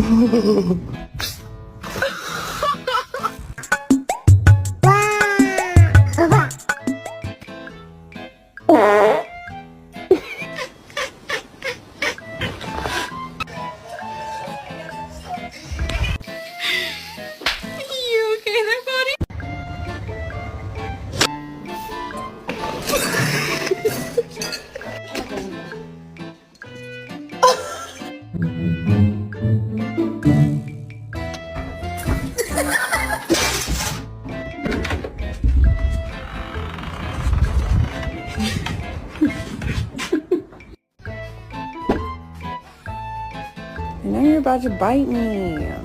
You okay there, buddy? I know you're about to bite me.